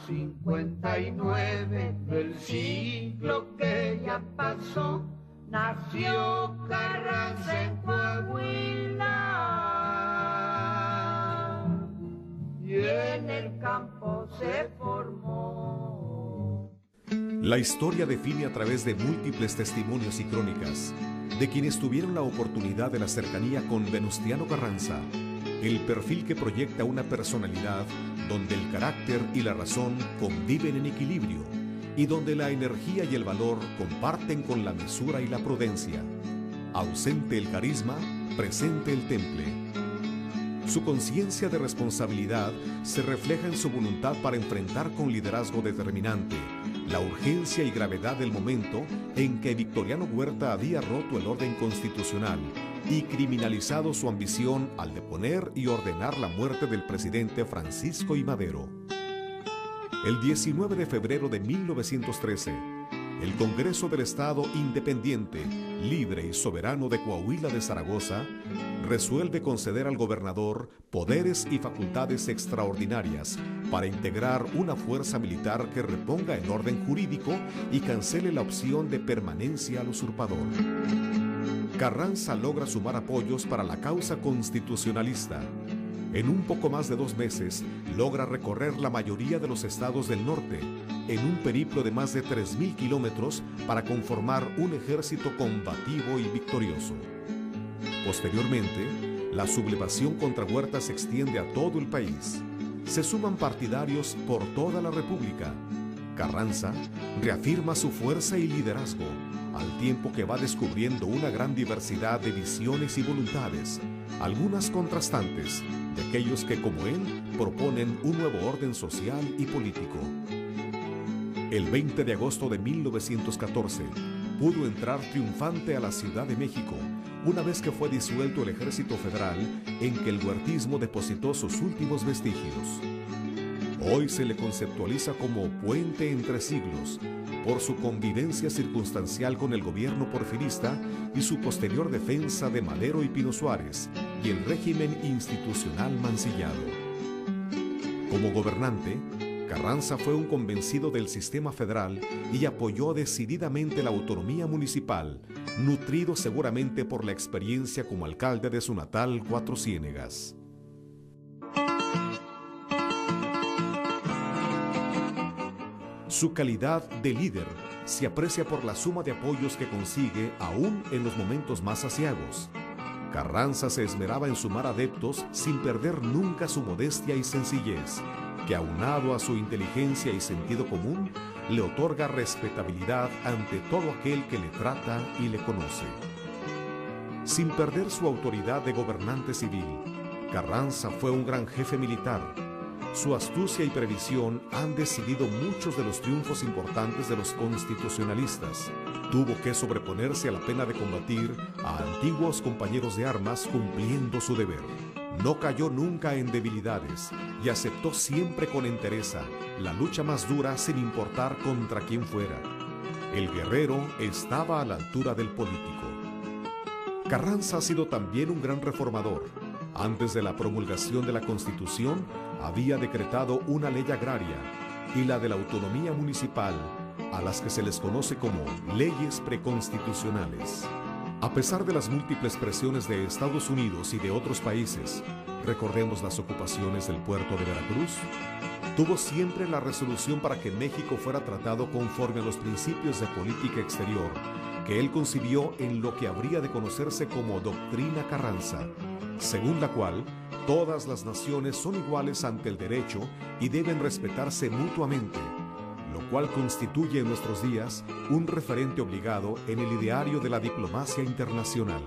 59 del siglo que ya pasó, nació Carranza en Coahuila, y en el campo se formó. La historia define a través de múltiples testimonios y crónicas de quienes tuvieron la oportunidad de la cercanía con Venustiano Carranza, el perfil que proyecta una personalidad donde el carácter y la razón conviven en equilibrio y donde la energía y el valor comparten con la mesura y la prudencia. Ausente el carisma, presente el temple. Su conciencia de responsabilidad se refleja en su voluntad para enfrentar con liderazgo determinante la urgencia y gravedad del momento en que Victoriano Huerta había roto el orden constitucional y criminalizado su ambición al deponer y ordenar la muerte del presidente Francisco I. Madero. El 19 de febrero de 1913, el Congreso del Estado Independiente, Libre y Soberano de Coahuila de Zaragoza resuelve conceder al gobernador poderes y facultades extraordinarias para integrar una fuerza militar que reponga el orden jurídico y cancele la opción de permanencia al usurpador. Carranza logra sumar apoyos para la causa constitucionalista. En un poco más de 2 meses, logra recorrer la mayoría de los estados del norte, en un periplo de más de 3.000 kilómetros para conformar un ejército combativo y victorioso. Posteriormente, la sublevación contra Huerta se extiende a todo el país. Se suman partidarios por toda la República. Carranza reafirma su fuerza y liderazgo, al tiempo que va descubriendo una gran diversidad de visiones y voluntades, algunas contrastantes, de aquellos que, como él, proponen un nuevo orden social y político. El 20 de agosto de 1914, pudo entrar triunfante a la Ciudad de México, una vez que fue disuelto el Ejército Federal en que el huertismo depositó sus últimos vestigios. Hoy se le conceptualiza como puente entre siglos, por su convivencia circunstancial con el gobierno porfirista y su posterior defensa de Madero y Pino Suárez y el régimen institucional mancillado. Como gobernante, Carranza fue un convencido del sistema federal y apoyó decididamente la autonomía municipal, nutrido seguramente por la experiencia como alcalde de su natal Cuatro Ciénegas. Su calidad de líder se aprecia por la suma de apoyos que consigue aún en los momentos más aciagos. Carranza se esmeraba en sumar adeptos sin perder nunca su modestia y sencillez, que aunado a su inteligencia y sentido común, le otorga respetabilidad ante todo aquel que le trata y le conoce. Sin perder su autoridad de gobernante civil, Carranza fue un gran jefe militar. Su astucia y previsión han decidido muchos de los triunfos importantes de los constitucionalistas. Tuvo que sobreponerse a la pena de combatir a antiguos compañeros de armas cumpliendo su deber. No cayó nunca en debilidades y aceptó siempre con entereza la lucha más dura sin importar contra quién fuera. El guerrero estaba a la altura del político. Carranza ha sido también un gran reformador. Antes de la promulgación de la Constitución, había decretado una ley agraria y la de la autonomía municipal, a las que se les conoce como leyes preconstitucionales. A pesar de las múltiples presiones de Estados Unidos y de otros países, recordemos las ocupaciones del puerto de Veracruz, tuvo siempre la resolución para que México fuera tratado conforme a los principios de política exterior que él concibió en lo que habría de conocerse como Doctrina Carranza, según la cual todas las naciones son iguales ante el derecho y deben respetarse mutuamente, lo cual constituye en nuestros días un referente obligado en el ideario de la diplomacia internacional.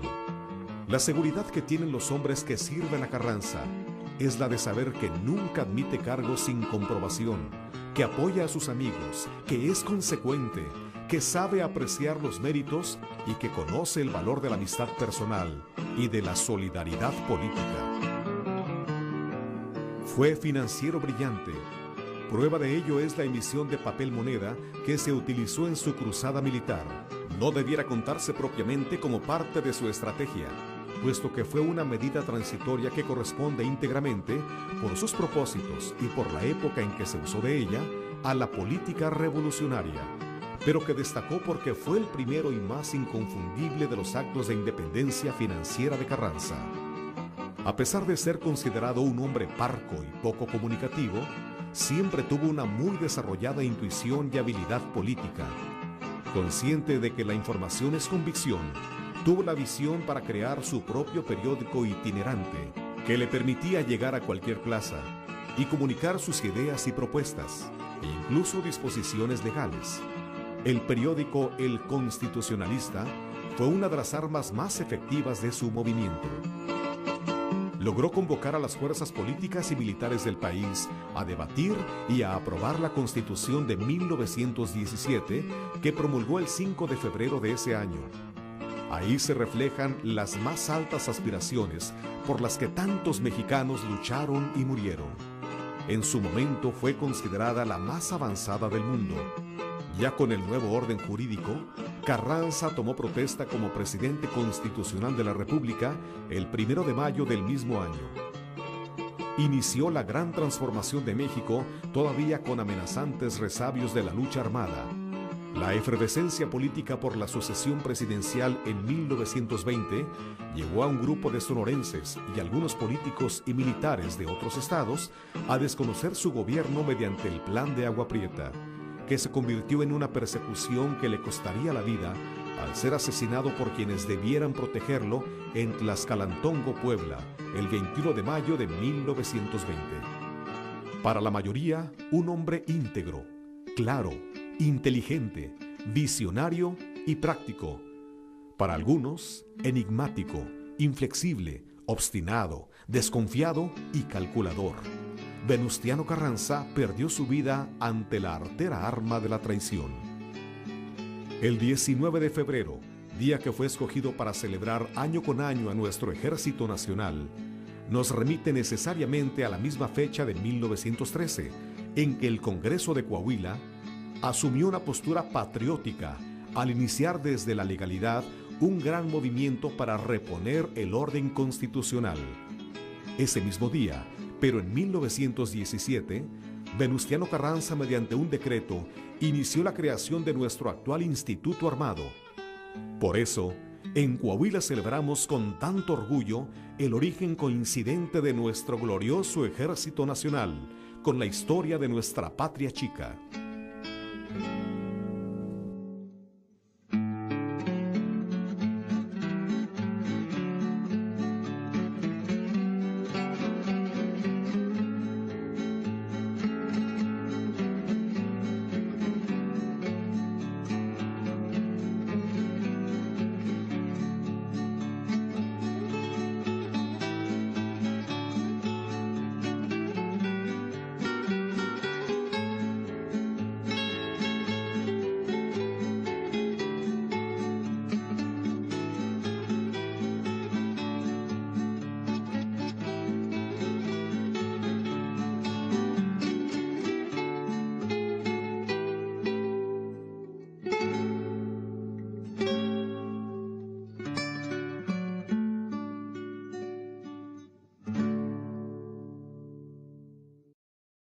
La seguridad que tienen los hombres que sirven a Carranza es la de saber que nunca admite cargos sin comprobación, que apoya a sus amigos, que es consecuente, que sabe apreciar los méritos y que conoce el valor de la amistad personal y de la solidaridad política. Fue financiero brillante. Prueba de ello es la emisión de papel moneda que se utilizó en su cruzada militar. No debiera contarse propiamente como parte de su estrategia, puesto que fue una medida transitoria que corresponde íntegramente, por sus propósitos y por la época en que se usó de ella, a la política revolucionaria, pero que destacó porque fue el primero y más inconfundible de los actos de independencia financiera de Carranza. A pesar de ser considerado un hombre parco y poco comunicativo, siempre tuvo una muy desarrollada intuición y habilidad política. Consciente de que la información es convicción, tuvo la visión para crear su propio periódico itinerante, que le permitía llegar a cualquier plaza y comunicar sus ideas y propuestas, e incluso disposiciones legales. El periódico El Constitucionalista fue una de las armas más efectivas de su movimiento. Logró convocar a las fuerzas políticas y militares del país a debatir y a aprobar la Constitución de 1917, que promulgó el 5 de febrero de ese año. Ahí se reflejan las más altas aspiraciones por las que tantos mexicanos lucharon y murieron. En su momento fue considerada la más avanzada del mundo. Ya con el nuevo orden jurídico, Carranza tomó protesta como presidente constitucional de la República el 1 de mayo del mismo año. Inició la gran transformación de México, todavía con amenazantes resabios de la lucha armada. La efervescencia política por la sucesión presidencial en 1920 llevó a un grupo de sonorenses y algunos políticos y militares de otros estados a desconocer su gobierno mediante el Plan de Agua Prieta, que se convirtió en una persecución que le costaría la vida al ser asesinado por quienes debieran protegerlo en Tlaxcalantongo, Puebla, el 21 de mayo de 1920. Para la mayoría, un hombre íntegro, claro, inteligente, visionario y práctico. Para algunos, enigmático, inflexible, obstinado, desconfiado y calculador. Venustiano Carranza perdió su vida ante la artera arma de la traición. El 19 de febrero, día que fue escogido para celebrar año con año a nuestro Ejército Nacional, nos remite necesariamente a la misma fecha de 1913, en que el Congreso de Coahuila asumió una postura patriótica al iniciar desde la legalidad un gran movimiento para reponer el orden constitucional. Ese mismo día, pero en 1917, Venustiano Carranza, mediante un decreto, inició la creación de nuestro actual Instituto Armado. Por eso, en Coahuila celebramos con tanto orgullo el origen coincidente de nuestro glorioso Ejército Nacional con la historia de nuestra patria chica.